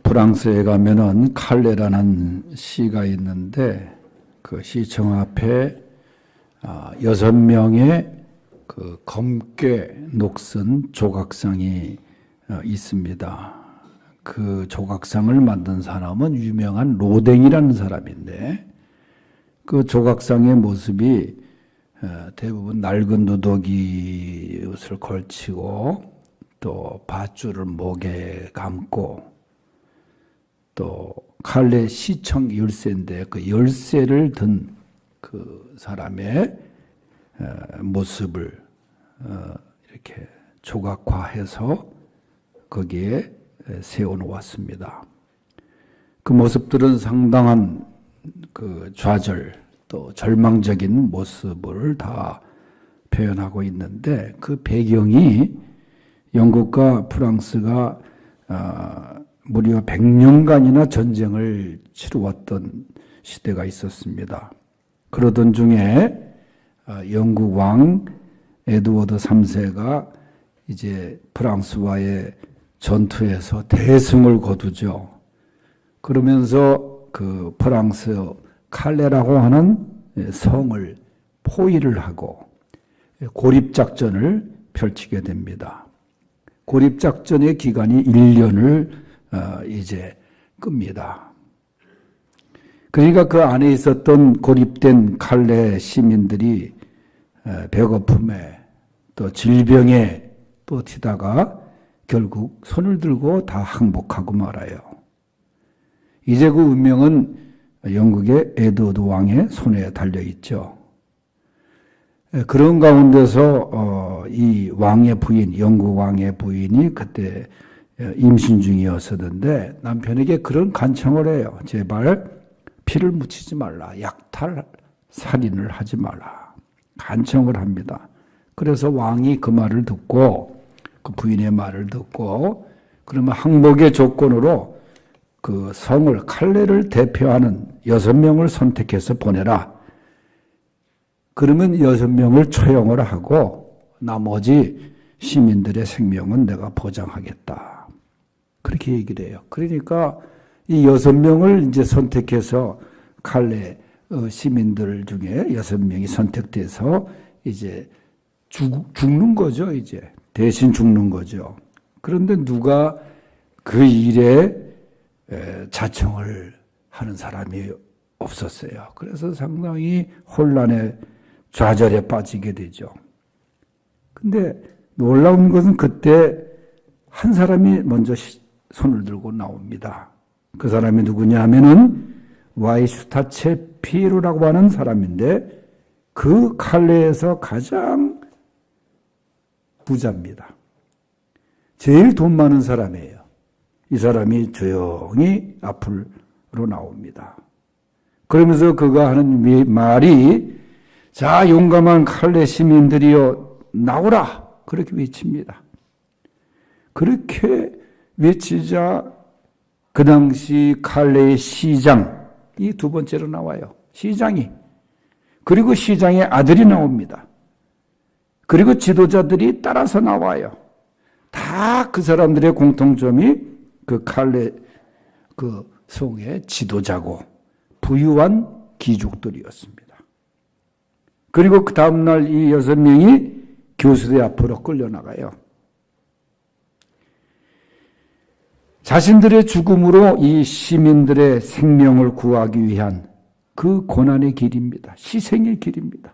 프랑스에 가면은 칼레라는 시가 있는데 그 시청 앞에 6명의 그 검게 녹슨 조각상이 있습니다. 그 조각상을 만든 사람은 유명한 로댕이라는 사람인데 그 조각상의 모습이 대부분 낡은 누더기 옷을 걸치고 또 밧줄을 목에 감고 또 칼레 시청 열쇠인데 그 열쇠를 든 그 사람의 모습을 이렇게 조각화해서 거기에 세워놓았습니다. 그 모습들은 상당한 그 좌절 또 절망적인 모습을 다 표현하고 있는데 그 배경이 영국과 프랑스가 무려 100년간이나 전쟁을 치루었던 시대가 있었습니다. 그러던 중에 영국 왕 에드워드 3세가 이제 프랑스와의 전투에서 대승을 거두죠. 그러면서 그 프랑스 칼레라고 하는 성을 포위를 하고 고립작전을 펼치게 됩니다. 고립작전의 기간이 1년을 이제 끕니다. 그러니까 그 안에 있었던 고립된 칼레 시민들이 배고픔에 또 질병에 버티다가 결국 손을 들고 다 항복하고 말아요. 이제 그 운명은 영국의 에드워드 왕의 손에 달려있죠. 그런 가운데서 이 왕의 부인, 영국 왕의 부인이 그때 임신 중이었었는데 남편에게 그런 간청을 해요. 제발 피를 묻히지 말라. 약탈, 살인을 하지 말라. 간청을 합니다. 그래서 왕이 그 말을 듣고 그 부인의 말을 듣고 그러면 항복의 조건으로 그 성을 칼레를 대표하는 6명을 선택해서 보내라. 그러면 6명을 처형을 하고 나머지 시민들의 생명은 내가 보장하겠다. 그렇게 얘기를 해요. 그러니까 이 6명을 이제 선택해서 칼레 시민들 중에 6명이 선택돼서 이제 죽는 거죠, 이제. 대신 죽는 거죠. 그런데 누가 그 일에 자청을 하는 사람이 없었어요. 그래서 상당히 혼란에 좌절에 빠지게 되죠. 근데 놀라운 것은 그때 한 사람이 먼저 손을 들고 나옵니다. 그 사람이 누구냐 하면은 와이슈타체 피에로라고 하는 사람인데 그 칼레에서 가장 부자입니다. 제일 돈 많은 사람이에요. 이 사람이 조용히 앞으로 나옵니다. 그러면서 그가 하는 말이 자, 용감한 칼레 시민들이여 나오라! 그렇게 외칩니다. 그렇게 외치자 그 당시 칼레의 시장이 두 번째로 나와요. 시장이. 그리고 시장의 아들이 나옵니다. 그리고 지도자들이 따라서 나와요. 다 그 사람들의 공통점이 그 칼레 그 성의 지도자고 부유한 귀족들이었습니다. 그리고 그 다음날 이 6명이 교수대 앞으로 끌려나가요. 자신들의 죽음으로 이 시민들의 생명을 구하기 위한 그 고난의 길입니다. 희생의 길입니다.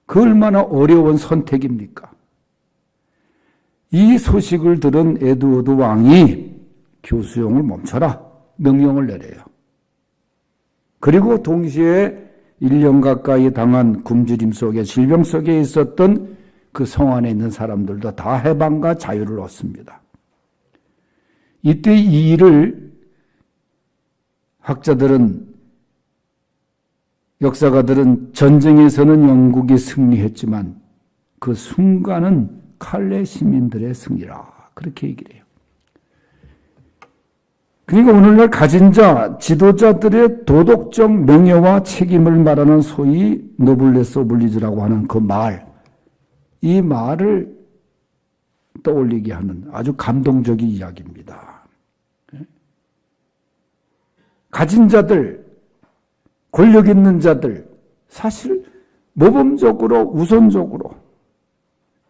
그 얼마나 어려운 선택입니까? 이 소식을 들은 에드워드 왕이 교수형을 멈춰라 명령을 내려요. 그리고 동시에 1년 가까이 당한 굶주림 속에 질병 속에 있었던 그 성 안에 있는 사람들도 다 해방과 자유를 얻습니다. 이때 이 일을 학자들은 역사가들은 전쟁에서는 영국이 승리했지만 그 순간은 칼레 시민들의 승리라 그렇게 얘기를 해요. 그러니까 오늘날 가진 자, 지도자들의 도덕적 명예와 책임을 말하는 소위 노블레스 오블리주라고 하는 그 말, 이 말을 떠올리게 하는 아주 감동적인 이야기입니다. 가진 자들, 권력 있는 자들, 사실 모범적으로 우선적으로.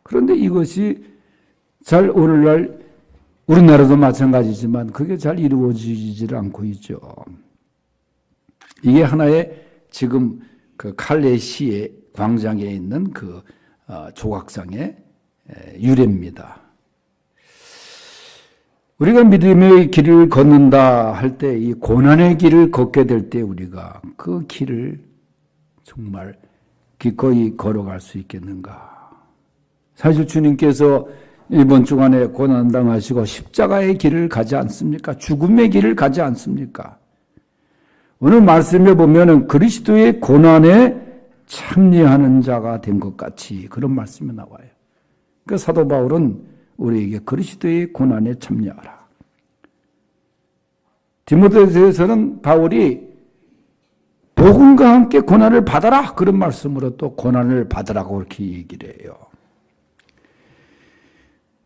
그런데 이것이 잘 오늘날 우리나라도 마찬가지지만 그게 잘 이루어지질 않고 있죠. 이게 하나의 지금 그 칼레시의 광장에 있는 그 조각상의 유래입니다. 우리가 믿음의 길을 걷는다 할 때 이 고난의 길을 걷게 될 때 우리가 그 길을 정말 기꺼이 걸어갈 수 있겠는가. 사실 주님께서 이번 주간에 고난당하시고 십자가의 길을 가지 않습니까? 죽음의 길을 가지 않습니까? 오늘 말씀에 보면은 그리스도의 고난에 참여하는 자가 된 것 같이 그런 말씀이 나와요. 그 사도 바울은 우리에게 그리스도의 고난에 참여하라. 디모데서에서는 바울이 복음과 함께 고난을 받아라 그런 말씀으로 또 고난을 받으라고 그렇게 얘기를 해요.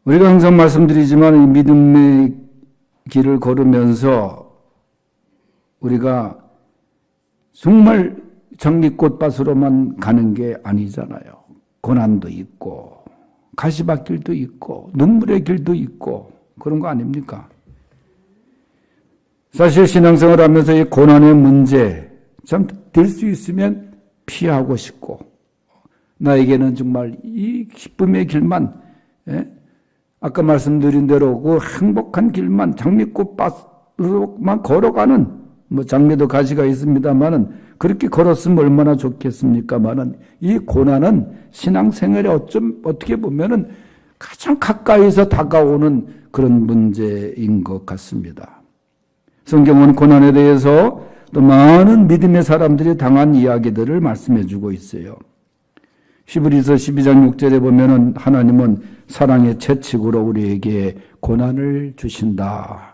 우리가 항상 말씀드리지만 이 믿음의 길을 걸으면서 우리가 정말 장미꽃밭으로만 가는 게 아니잖아요. 고난도 있고 가시밭길도 있고 눈물의 길도 있고 그런 거 아닙니까? 사실 신앙생활 하면서 이 고난의 문제 참 될 수 있으면 피하고 싶고 나에게는 정말 이 기쁨의 길만 아까 말씀드린 대로 그 행복한 길만 장미꽃밭으로만 걸어가는 뭐 장미도 가시가 있습니다만은 그렇게 걸었으면 얼마나 좋겠습니까만은 이 고난은 신앙생활에 어떻게 보면은 가장 가까이서 다가오는 그런 문제인 것 같습니다. 성경은 고난에 대해서 또 많은 믿음의 사람들이 당한 이야기들을 말씀해 주고 있어요. 히브리서 12장 6절에 보면은 하나님은 사랑의 채찍으로 우리에게 고난을 주신다.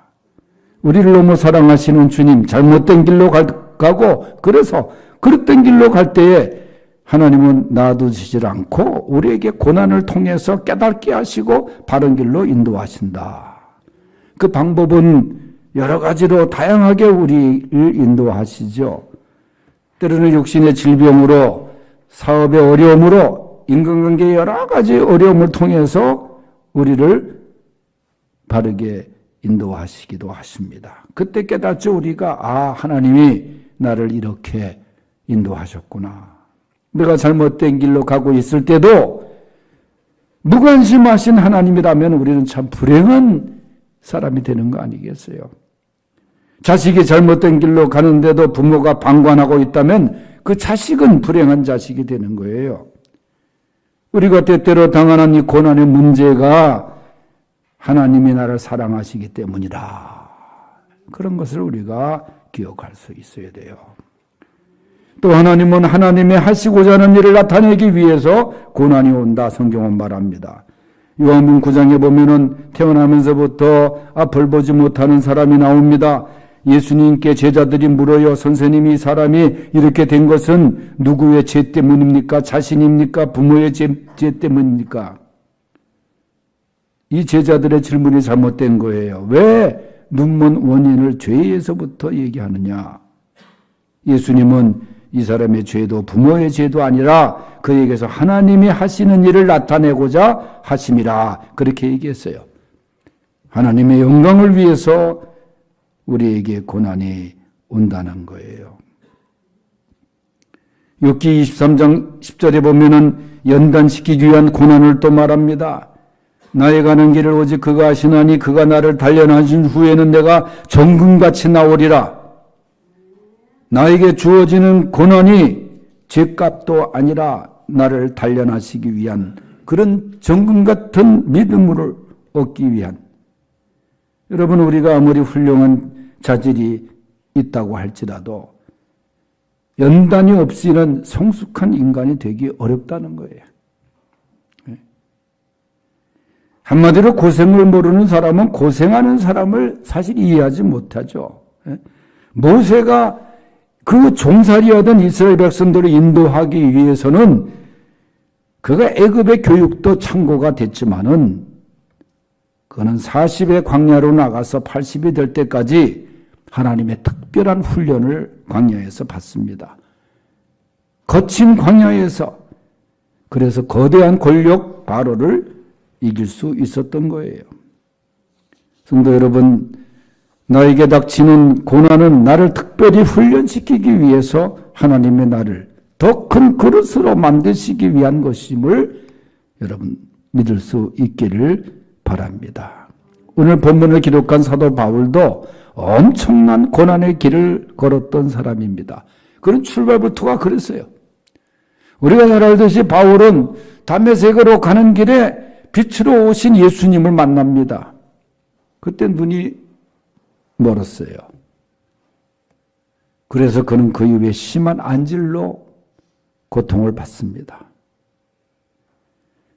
우리를 너무 사랑하시는 주님, 잘못된 길로 가고 그래서 그릇된 길로 갈 때에 하나님은 놔두시질 않고 우리에게 고난을 통해서 깨닫게 하시고 바른 길로 인도하신다. 그 방법은 여러 가지로 다양하게 우리를 인도하시죠. 때로는 육신의 질병으로 사업의 어려움으로 인간관계의 여러 가지 어려움을 통해서 우리를 바르게 인도하시기도 하십니다. 그때 깨닫죠. 우리가 하나님이 나를 이렇게 인도하셨구나. 내가 잘못된 길로 가고 있을 때도 무관심하신 하나님이라면 우리는 참 불행한 사람이 되는 거 아니겠어요? 자식이 잘못된 길로 가는데도 부모가 방관하고 있다면 그 자식은 불행한 자식이 되는 거예요. 우리가 때때로 당하는 이 고난의 문제가 하나님이 나를 사랑하시기 때문이다. 그런 것을 우리가 기억할 수 있어야 돼요. 또 하나님은 하나님이 하시고자 하는 일을 나타내기 위해서 고난이 온다. 성경은 말합니다. 요한복음 9장에 보면은 태어나면서부터 앞을 보지 못하는 사람이 나옵니다. 예수님께 제자들이 물어요. 선생님이 이 사람이 이렇게 된 것은 누구의 죄 때문입니까? 자신입니까? 부모의 죄 때문입니까? 이 제자들의 질문이 잘못된 거예요. 왜 눈먼 원인을 죄에서부터 얘기하느냐? 예수님은 이 사람의 죄도 부모의 죄도 아니라 그에게서 하나님이 하시는 일을 나타내고자 하심이라 그렇게 얘기했어요. 하나님의 영광을 위해서 우리에게 고난이 온다는 거예요. 욥기 23장 10절에 보면은 연단시키기 위한 고난을 또 말합니다. 나의 가는 길을 오직 그가 아시나니 그가 나를 단련하신 후에는 내가 정금같이 나오리라. 나에게 주어지는 고난이 죄값도 아니라 나를 단련하시기 위한 그런 정금 같은 믿음을 얻기 위한. 여러분, 우리가 아무리 훌륭한 자질이 있다고 할지라도 연단이 없이는 성숙한 인간이 되기 어렵다는 거예요. 한마디로 고생을 모르는 사람은 고생하는 사람을 사실 이해하지 못하죠. 모세가 그 종살이하던 이스라엘 백성들을 인도하기 위해서는 그가 애굽의 교육도 참고가 됐지만은 그는 40의 광야로 나가서 80이 될 때까지 하나님의 특별한 훈련을 광야에서 받습니다. 거친 광야에서. 그래서 거대한 권력 바로를 이길 수 있었던 거예요. 성도 여러분, 나에게 닥치는 고난은 나를 특별히 훈련시키기 위해서 하나님의 나를 더 큰 그릇으로 만드시기 위한 것임을 여러분 믿을 수 있기를 바랍니다. 오늘 본문을 기록한 사도 바울도 엄청난 고난의 길을 걸었던 사람입니다. 그런 출발부터가 그랬어요. 우리가 잘 알듯이 바울은 다메섹으로 가는 길에 빛으로 오신 예수님을 만납니다. 그때 눈이 멀었어요. 그래서 그는 그 이후에 심한 안질로 고통을 받습니다.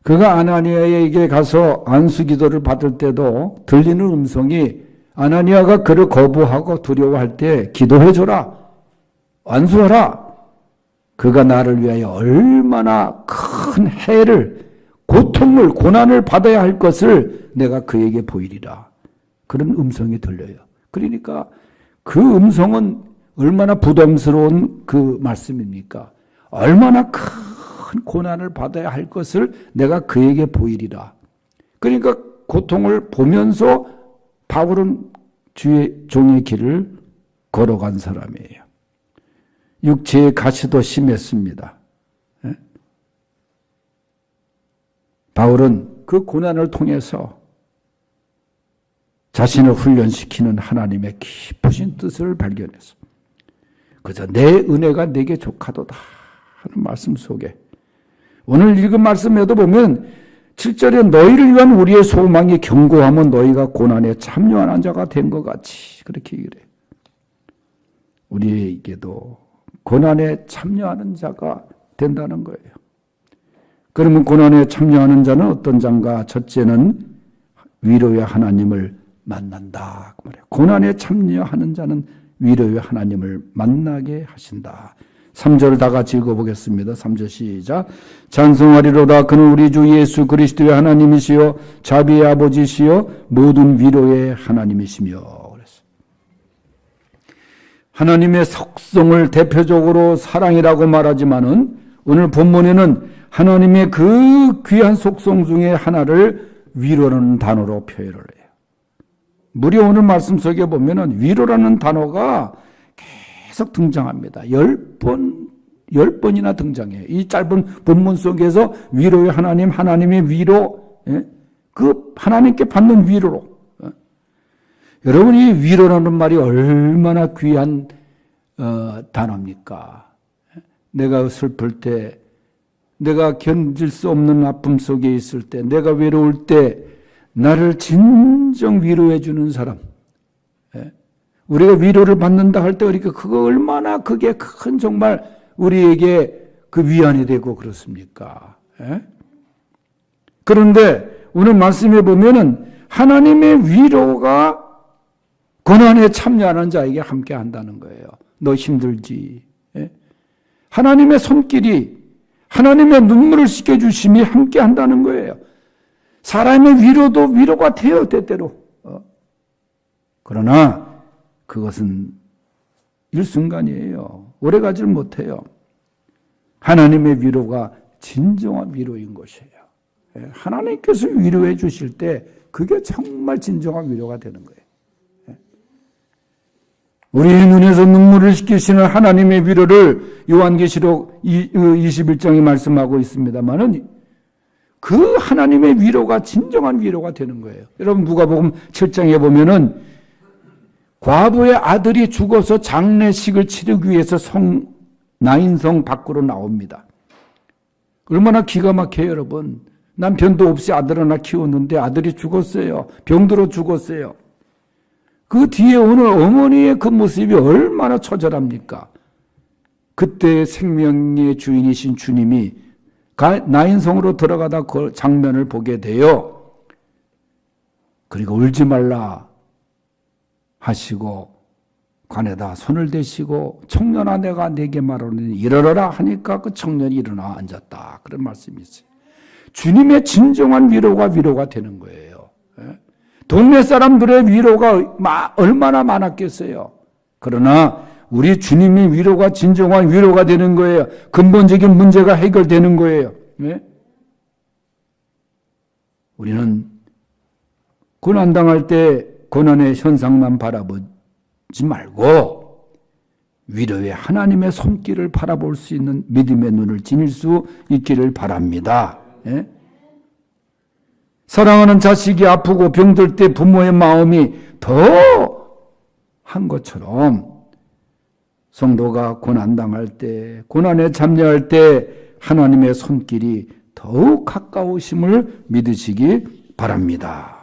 그가 아나니아에게 가서 안수기도를 받을 때도 들리는 음성이 아나니아가 그를 거부하고 두려워할 때 기도해줘라, 안수하라. 그가 나를 위하여 얼마나 큰 해를, 고통을, 고난을 받아야 할 것을 내가 그에게 보이리라. 그런 음성이 들려요. 그러니까 그 음성은 얼마나 부담스러운 그 말씀입니까? 얼마나 큰 고난을 받아야 할 것을 내가 그에게 보이리라. 그러니까 고통을 보면서 바울은 주의 종의 길을 걸어간 사람이에요. 육체의 가시도 심했습니다. 바울은 그 고난을 통해서 자신을 훈련시키는 하나님의 깊으신 뜻을 발견해서 그저 내 은혜가 내게 족하도다 하는 말씀 속에 오늘 읽은 말씀에도 보면 7절에 너희를 위한 우리의 소망이 견고하면 너희가 고난에 참여하는 자가 된 것 같이 그렇게 얘기를 해요. 우리에게도 고난에 참여하는 자가 된다는 거예요. 그러면 고난에 참여하는 자는 어떤 자인가? 첫째는 위로의 하나님을 만난다. 그 말이에요. 고난에 참여하는 자는 위로의 하나님을 만나게 하신다. 3절 다 같이 읽어보겠습니다. 3절 시작. 찬송하리로다. 그는 우리 주 예수 그리스도의 하나님이시요 자비의 아버지시요 모든 위로의 하나님이시며. 그랬어요. 하나님의 속성을 대표적으로 사랑이라고 말하지만은 오늘 본문에는 하나님의 그 귀한 속성 중에 하나를 위로라는 단어로 표현을 해요. 무려 오늘 말씀 속에 보면은 위로라는 단어가 계속 등장합니다. 10번이나 등장해요. 이 짧은 본문 속에서 위로의 하나님, 하나님의 위로, 그 하나님께 받는 위로로. 여러분, 이 위로라는 말이 얼마나 귀한 단어입니까? 내가 슬플 때, 내가 견딜 수 없는 아픔 속에 있을 때, 내가 외로울 때 나를 진정 위로해 주는 사람. 우리가 위로를 받는다 할 때 우리가 그거 얼마나 그게 큰 정말 우리에게 그 위안이 되고 그렇습니까? 그런데 오늘 말씀에 보면은 하나님의 위로가 고난에 참여하는 자에게 함께 한다는 거예요. 너 힘들지? 하나님의 손길이 하나님의 눈물을 씻겨주심이 함께 한다는 거예요. 사람의 위로도 위로가 돼요, 때때로. 그러나 그것은 일순간이에요. 오래가질 못해요. 하나님의 위로가 진정한 위로인 것이에요. 하나님께서 위로해 주실 때 그게 정말 진정한 위로가 되는 거예요. 우리의 눈에서 눈물을 씻기시는 하나님의 위로를 요한계시록 21장이 말씀하고 있습니다만은 그 하나님의 위로가 진정한 위로가 되는 거예요. 여러분 누가복음 7장에 보면은 과부의 아들이 죽어서 장례식을 치르기 위해서 나인성 밖으로 나옵니다. 얼마나 기가 막혀요, 여러분. 남편도 없이 아들 하나 키웠는데 아들이 죽었어요. 병들어 죽었어요. 그 뒤에 오늘 어머니의 그 모습이 얼마나 처절합니까? 그때 생명의 주인이신 주님이 나인성으로 들어가다 그 장면을 보게 돼요. 그리고 울지 말라 하시고 관에다 손을 대시고 청년아 내가 네게 말하노니 일어나라 하니까 그 청년이 일어나 앉았다. 그런 말씀이 있어요. 주님의 진정한 위로가 되는 거예요. 동네 사람들의 위로가 얼마나 많았겠어요. 그러나 우리 주님이 위로가 진정한 위로가 되는 거예요. 근본적인 문제가 해결되는 거예요. 네? 우리는 고난당할 때 고난의 현상만 바라보지 말고 위로의 하나님의 손길을 바라볼 수 있는 믿음의 눈을 지닐 수 있기를 바랍니다. 예? 사랑하는 자식이 아프고 병들 때 부모의 마음이 더 한 것처럼 성도가 고난당할 때, 고난에 참여할 때 하나님의 손길이 더욱 가까우심을 믿으시기 바랍니다.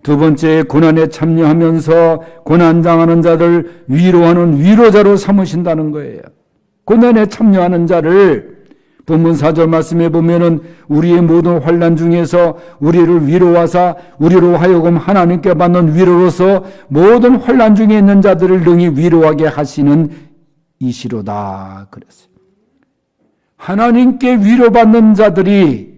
두 번째, 고난에 참여하면서 고난당하는 자를 위로하는 위로자로 삼으신다는 거예요. 고난에 참여하는 자를 본문 4절 말씀에 보면은 우리의 모든 환난 중에서 우리를 위로하사 우리로 하여금 하나님께 받는 위로로서 모든 환난 중에 있는 자들을 능히 위로하게 하시는 이시로다 그랬어요. 하나님께 위로받는 자들이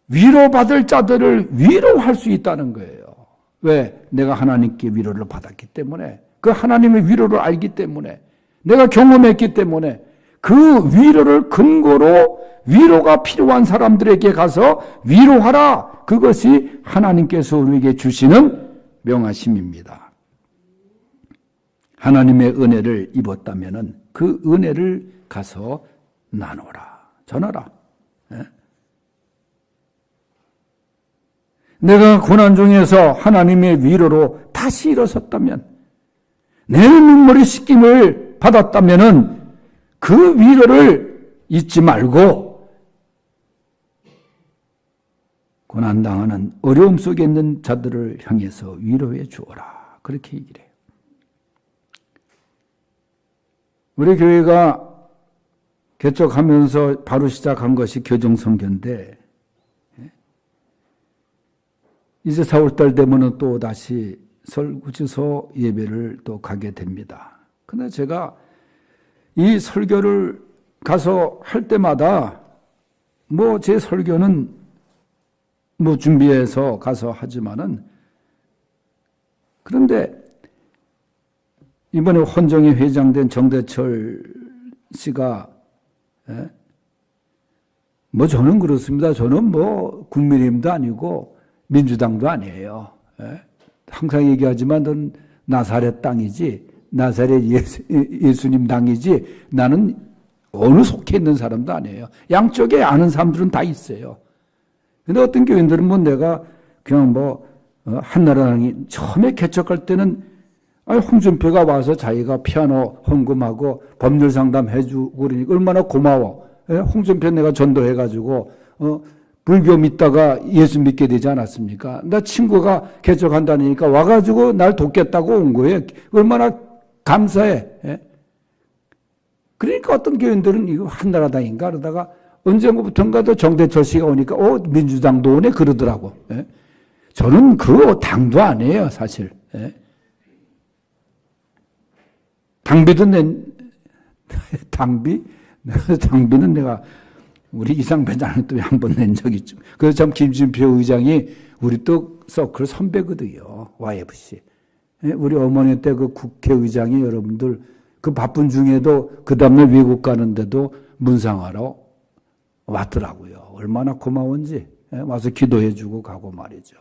위로받을 자들을 위로할 수 있다는 거예요. 왜? 내가 하나님께 위로를 받았기 때문에, 그 하나님의 위로를 알기 때문에, 내가 경험했기 때문에 그 위로를 근거로 위로가 필요한 사람들에게 가서 위로하라. 그것이 하나님께서 우리에게 주시는 명하심입니다. 하나님의 은혜를 입었다면 그 은혜를 가서 나눠라, 전하라. 내가 고난 중에서 하나님의 위로로 다시 일어섰다면, 내 눈물의 씻김을 받았다면 그 위로를 잊지 말고 고난당하는 어려움 속에 있는 자들을 향해서 위로해 주어라. 그렇게 얘기를 해요. 우리 교회가 개척하면서 바로 시작한 것이 교정선교인데, 이제 4월달 되면은 또 다시 설구지소 예배를 또 가게 됩니다. 근데 제가 이 설교를 가서 할 때마다 뭐 제 설교는 뭐 준비해서 가서 하지만은, 그런데 이번에 헌정이 회장된 정대철 씨가, 뭐 저는 그렇습니다. 저는 뭐 국민의힘도 아니고 민주당도 아니에요. 항상 얘기하지만 넌 나사렛 땅이지, 나사렛 예수님 당이지, 나는 어느 속해 있는 사람도 아니에요. 양쪽에 아는 사람들은 다 있어요. 근데 어떤 교인들은 뭐 내가 그냥 뭐 한나라당이 처음에 개척할 때는 홍준표가 와서 자기가 피아노 헌금하고 법률 상담 해주고 그러니까 얼마나 고마워. 홍준표 내가 전도해가지고 불교 믿다가 예수 믿게 되지 않았습니까? 나 친구가 개척한다니까 와가지고 날 돕겠다고 온 거예요. 얼마나 감사해. 그러니까 어떤 교인들은 이거 한나라당인가 그러다가 언젠가부턴가도 정대철 씨가 오니까 민주당도 오네 그러더라고. 저는 그 당도 아니에요 사실. 당비도 당비는 내가 우리 이상배장은 또 한 번 낸 적이 있죠. 그래서 참 김진표 의장이 우리 또 서클 선배거든요. YFC. 우리 어머니 때 그 국회의장이 여러분들 그 바쁜 중에도 그 다음날 외국 가는데도 문상하러 왔더라고요. 얼마나 고마운지. 와서 기도해주고 가고 말이죠.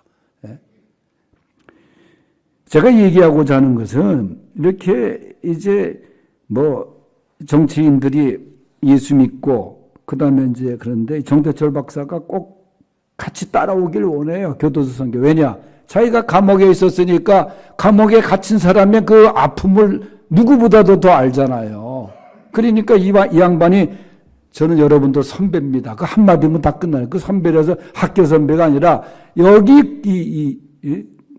제가 얘기하고자 하는 것은 이렇게 이제 뭐 정치인들이 예수 믿고 그 다음에 이제 그런데 정대철 박사가 꼭 같이 따라오길 원해요. 교도소 선교. 왜냐? 자기가 감옥에 있었으니까 감옥에 갇힌 사람의 그 아픔을 누구보다도 더 알잖아요. 그러니까 이 양반이 저는 여러분들 선배입니다. 그 한마디면 다 끝나요. 그 선배라서 학교 선배가 아니라 여기 이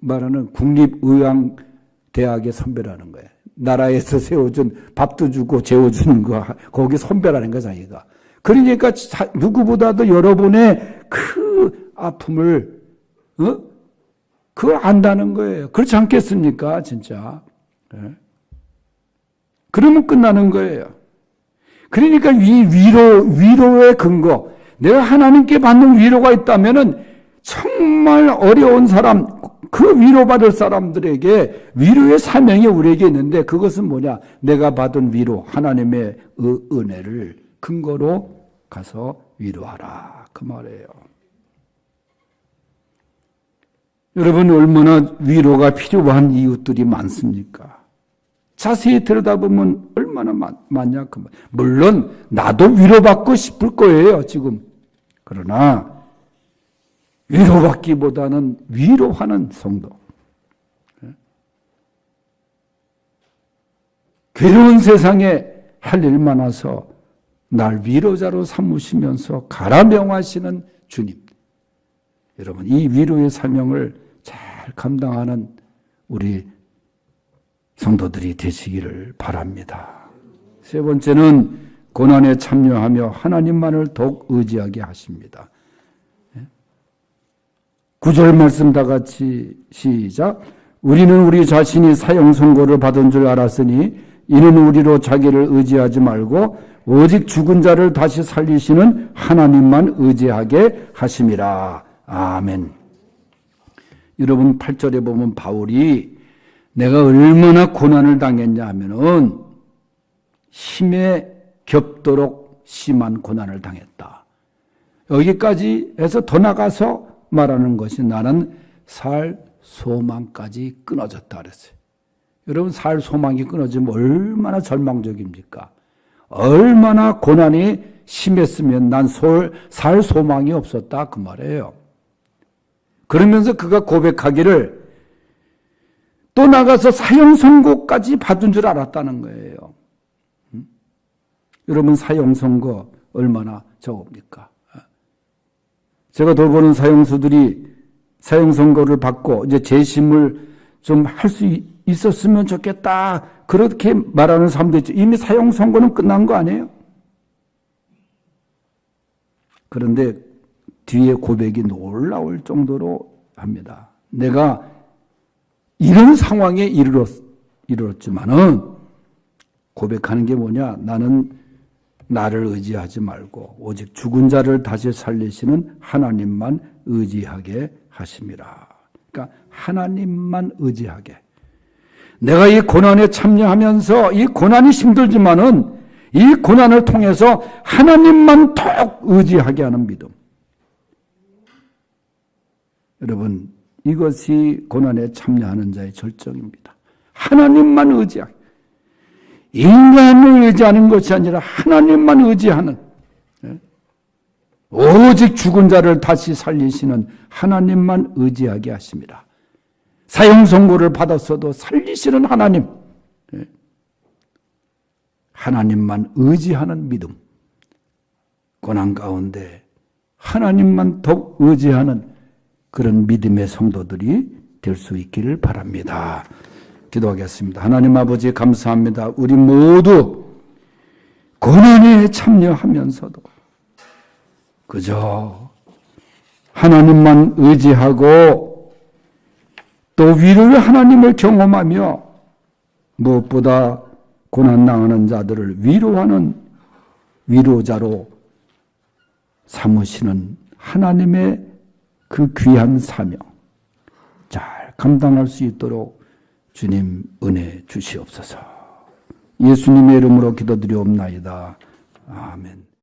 말하는 국립의왕대학의 선배라는 거예요. 나라에서 세워준 밥도 주고 재워주는 거 거기 선배라는 거야 자기가. 그러니까 누구보다도 여러분의 그 아픔을 그거 안다는 거예요. 그렇지 않겠습니까 진짜. 그러면 끝나는 거예요. 그러니까 이 위로의 근거, 내가 하나님께 받는 위로가 있다면은 정말 어려운 사람, 그 위로받을 사람들에게 위로의 사명이 우리에게 있는데 그것은 뭐냐? 내가 받은 위로, 하나님의 은혜를 근거로 가서 위로하라. 그 말이에요. 여러분 얼마나 위로가 필요한 이웃들이 많습니까? 자세히 들여다보면 얼마나 많냐. 물론 나도 위로받고 싶을 거예요 지금. 그러나 위로받기보다는 위로하는 성도. 괴로운 세상에 할 일 많아서 날 위로자로 삼으시면서 가라 명하시는 주님. 여러분 이 위로의 사명을 잘 감당하는 우리 성도들이 되시기를 바랍니다. 세 번째는 고난에 참여하며 하나님만을 더욱 의지하게 하십니다. 9절 말씀 다 같이 시작. 우리는 우리 자신이 사형 선고를 받은 줄 알았으니 이는 우리로 자기를 의지하지 말고 오직 죽은 자를 다시 살리시는 하나님만 의지하게 하심이라. 아멘. 여러분 8절에 보면 바울이 내가 얼마나 고난을 당했냐 하면은 힘에 겹도록 심한 고난을 당했다. 여기까지 해서 더 나가서 말하는 것이 나는 살 소망까지 끊어졌다 그랬어요. 여러분 살 소망이 끊어지면 얼마나 절망적입니까? 얼마나 고난이 심했으면 난 살 소망이 없었다 그 말이에요. 그러면서 그가 고백하기를 또 나가서 사형 선고까지 받은 줄 알았다는 거예요. 여러분 사형 선고 얼마나 적습니까? 제가 돌보는 사형수들이 사형 선고를 받고 이제 재심을 좀 할 수 있었으면 좋겠다 그렇게 말하는 사람도 있죠. 이미 사형 선고는 끝난 거 아니에요? 그런데 뒤에 고백이 놀라울 정도로 합니다. 내가 이런 상황에 이르렀지만은 고백하는 게 뭐냐? 나는 나를 의지하지 말고 오직 죽은 자를 다시 살리시는 하나님만 의지하게 하심이라. 그러니까 하나님만 의지하게. 내가 이 고난에 참여하면서 이 고난이 힘들지만은 이 고난을 통해서 하나님만 더욱 의지하게 하는 믿음. 여러분 이것이 고난에 참여하는 자의 절정입니다. 하나님만 의지하게. 인간을 의지하는 것이 아니라 하나님만 의지하는, 오직 죽은 자를 다시 살리시는 하나님만 의지하게 하십니다. 사형 선고를 받았어도 살리시는 하나님, 하나님만 의지하는 믿음, 고난 가운데 하나님만 더욱 의지하는 그런 믿음의 성도들이 될 수 있기를 바랍니다. 기도하겠습니다. 하나님 아버지 감사합니다. 우리 모두 고난에 참여하면서도 그저 하나님만 의지하고 또 위로의 하나님을 경험하며 무엇보다 고난 당하는 자들을 위로하는 위로자로 삼으시는 하나님의 그 귀한 사명 잘 감당할 수 있도록 주님 은혜 주시옵소서. 예수님의 이름으로 기도드리옵나이다. 아멘.